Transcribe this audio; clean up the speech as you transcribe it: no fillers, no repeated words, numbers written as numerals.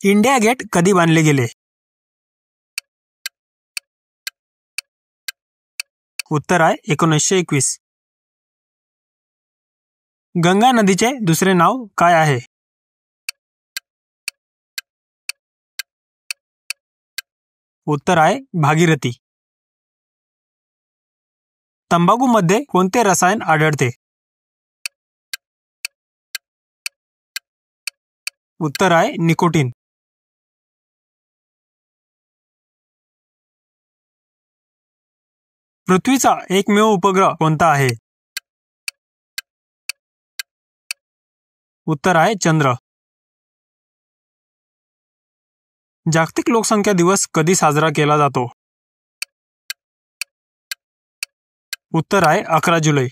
India gate कधी बांधले गेले? उत्तर आहे 1921. गंगा नदीचे दुसरे नाव काय आहे? उत्तर आहे भागीरथी. तंबाखूमध्ये कोणते रसायन आढळते? उत्तर आहे निकोटीन. पृथ्वीचा एकमेव उपग्रह कोणता आहे? उत्तर आहे चंद्र. जागतिक लोकसंख्या दिवस कधी साजरा केला जातो? उत्तर आहे 11 जुलै.